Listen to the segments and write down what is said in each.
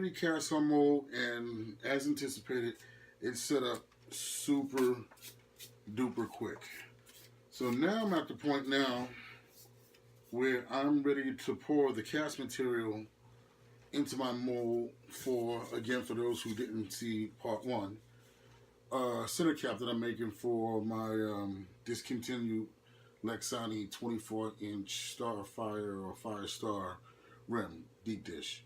already cast on mold, and as anticipated, it set up super duper quick. So now I'm at the point now where I'm ready to pour the cast material into my mold for, again, for those who didn't see part one, center cap that I'm making for my discontinued Lexani 24-inch Starfire or Firestar rim deep dish.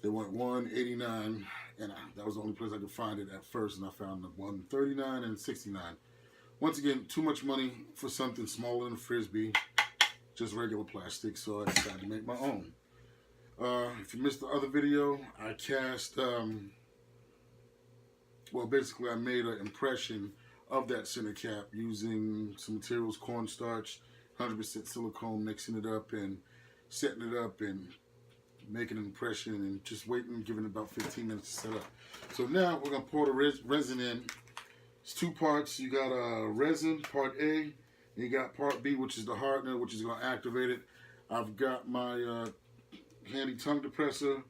They went 189, and that was the only place I could find it at first, and I found the 139 and 69. Once again, too much money for something smaller than a Frisbee, just regular plastic, so I decided to make my own. If you missed the other video, I cast, well, basically I made an impression of that center cap using some materials, cornstarch, 100% silicone, mixing it up and setting it up and making an impression and just waiting, giving it about 15 minutes to set up. So now we're going to pour the resin in. It's two parts. You got resin, part A, and you got part B, which is the hardener, which is going to activate it. I've got my handy tongue depressor.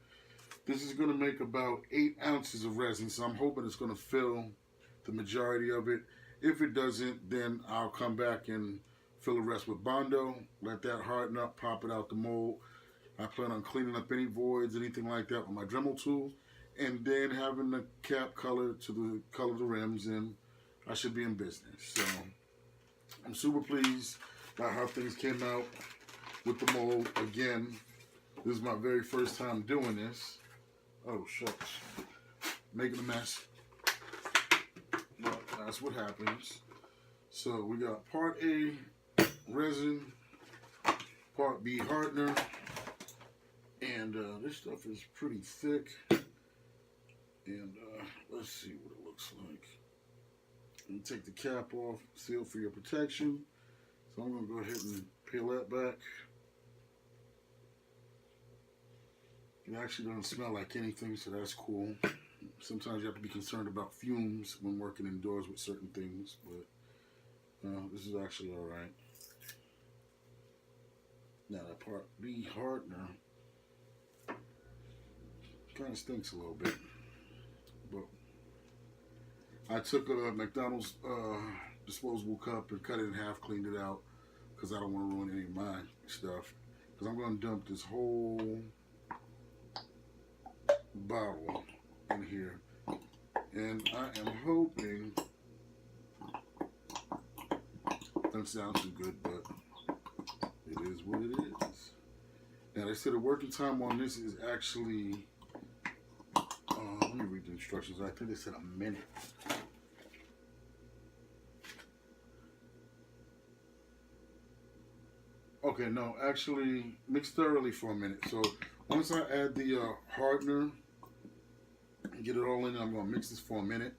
This is going to make about 8 ounces of resin, so I'm hoping it's going to fill the majority of it. If it doesn't, then I'll come back and fill the rest with Bondo, let that harden up, pop it out the mold. I plan on cleaning up any voids, anything like that with my Dremel tool, and then having the cap color to the color of the rims, and I should be in business. So I'm super pleased about how things came out with the mold. Again, this is my very first time doing this. Oh, shucks. Making a mess. But that's what happens. So we got part A, resin, part B, hardener. And this stuff is pretty thick. And let's see what it looks like. I'm going to take the cap off, seal for your protection. So I'm going to go ahead and peel that back. It actually doesn't smell like anything, so that's cool. Sometimes you have to be concerned about fumes when working indoors with certain things, but this is actually alright. Now that part B, hardener, kind of stinks a little bit, but I took a McDonald's disposable cup and cut it in half, cleaned it out, because I don't want to ruin any of my stuff, because I'm going to dump this whole bottle in here, and I am hoping, doesn't sound too good, but it is what it is. Now they said the working time on this is actually, let me read the instructions. I think they said a minute. Okay, no, actually mix thoroughly for a minute. So once I add the hardener, get it all in, I'm going to mix this for a minute,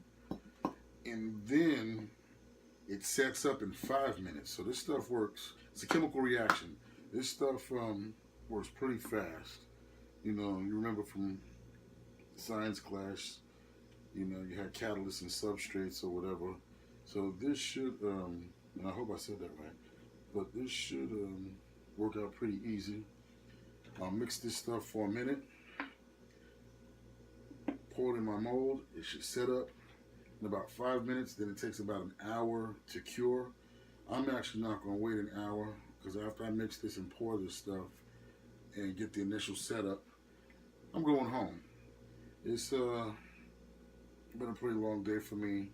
and then it sets up in 5 minutes. So this stuff works. It's a chemical reaction. This stuff works pretty fast. You know, you remember from science class, you know, you had catalysts and substrates or whatever. So this should, and I hope I said that right, but this should work out pretty easy. I'll mix this stuff for a minute. Pour it in my mold. It should set up in about 5 minutes. Then it takes about an hour to cure. I'm actually not going to wait an hour, because after I mix this and pour this stuff and get the initial setup, I'm going home. It's been a pretty long day for me.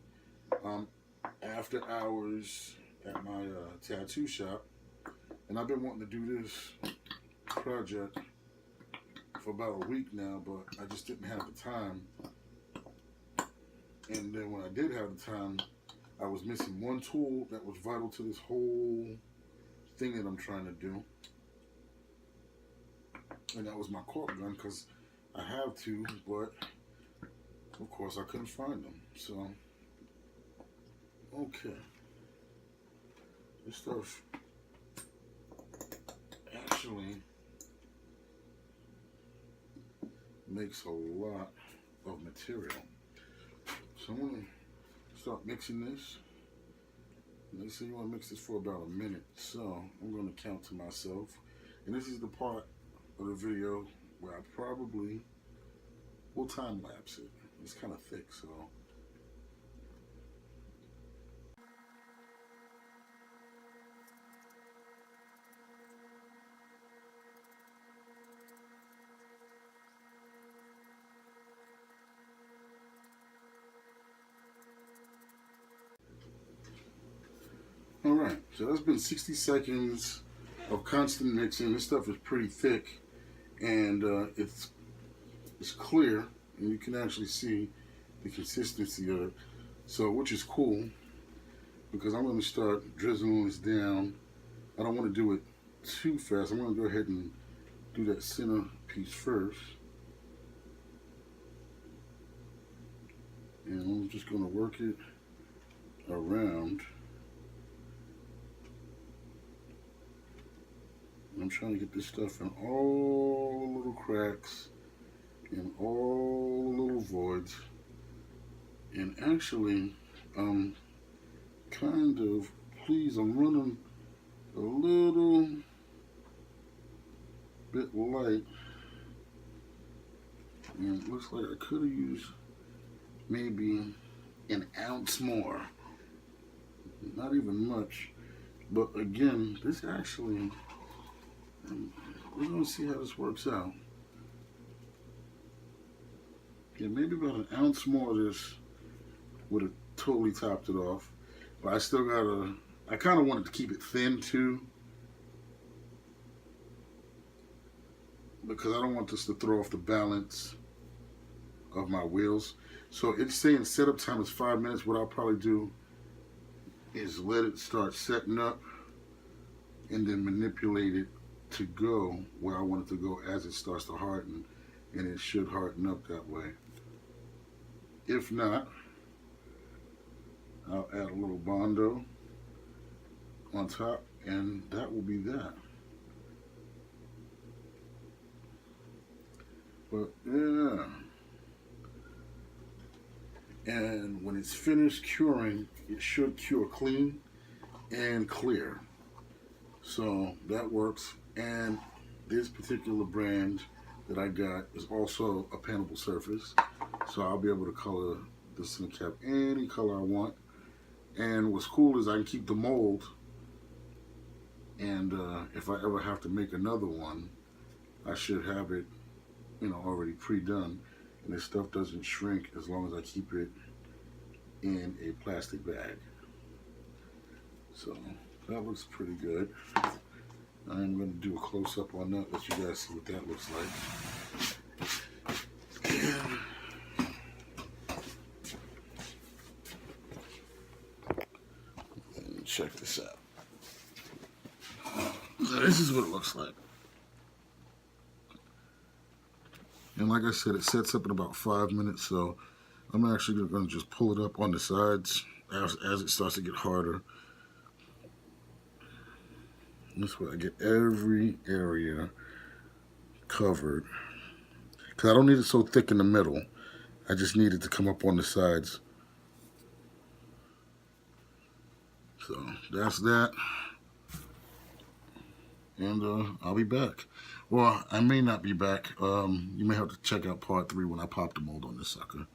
After hours at my tattoo shop, and I've been wanting to do this project for about a week now, but I just didn't have the time. And then when I did have the time, I was missing one tool that was vital to this whole thing that I'm trying to do, and that was my caulk gun, because I have to, but of course I couldn't find them. So okay, this stuff actually makes a lot of material. So I'm going to start mixing this. They say you want to mix this for about a minute, so I'm going to count to myself. And this is the part of the video where I probably we'll time lapse it. It's kind of thick, so. All right, so that's been 60 seconds of constant mixing. This stuff is pretty thick, and it's clear, and you can actually see the consistency of it. So, which is cool, because I'm going to start drizzling this down. I don't want to do it too fast. I'm going to go ahead and do that center piece first. And I'm just going to work it around. I'm trying to get this stuff in all the little cracks and all the little voids. And actually, I'm running a little bit light. And it looks like I could have used maybe an ounce more. Not even much. But again, this actually, we're going to see how this works out. Yeah, maybe about an ounce more of this would have totally topped it off. But I still gotta, I kind of wanted to keep it thin too, because I don't want this to throw off the balance of my wheels. So it's saying setup time is 5 minutes. What I'll probably do is let it start setting up and then manipulate it to go where I want it to go as it starts to harden, and it should harden up that way. If not, I'll add a little Bondo on top, and that will be that. But yeah, and when it's finished curing, it should cure clean and clear. So that works. And this particular brand that I got is also a paintable surface, so I'll be able to color this in the cap any color I want. And what's cool is I can keep the mold, and if I ever have to make another one, I should have it, you know, already pre-done, and this stuff doesn't shrink as long as I keep it in a plastic bag. So that looks pretty good. I'm going to do a close-up on that, let you guys see what that looks like. And check this out. So this is what it looks like. And like I said, it sets up in about 5 minutes, so I'm actually going to just pull it up on the sides as it starts to get harder. This way I get every area covered. Because I don't need it so thick in the middle. I just need it to come up on the sides. So that's that. And I'll be back. Well, I may not be back. You may have to check out part 3 when I pop the mold on this sucker.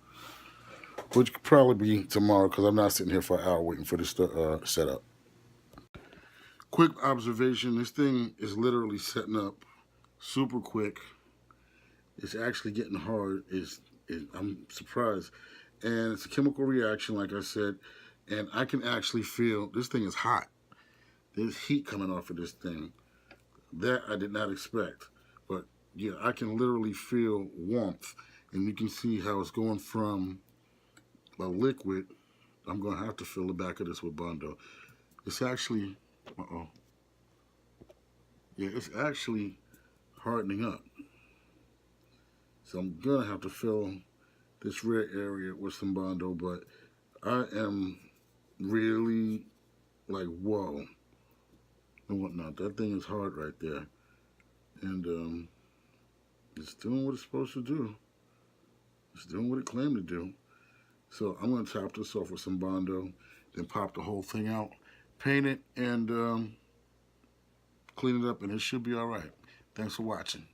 Which could probably be tomorrow, because I'm not sitting here for an hour waiting for this to set up. Quick observation, this thing is literally setting up super quick. It's actually getting hard. I'm surprised. And it's a chemical reaction, like I said, and I can actually feel this thing is hot. There's heat coming off of this thing. That I did not expect. But yeah, I can literally feel warmth, and you can see how it's going from a liquid. I'm going to have to fill the back of this with Bondo. It's actually, yeah, it's actually hardening up. So I'm going to have to fill this red area with some Bondo, but I am really like, whoa, and whatnot. That thing is hard right there. And it's doing what it's supposed to do. It's doing what it claimed to do. So I'm going to top this off with some Bondo, then pop the whole thing out, paint it, and clean it up, and it should be all right. Thanks for watching.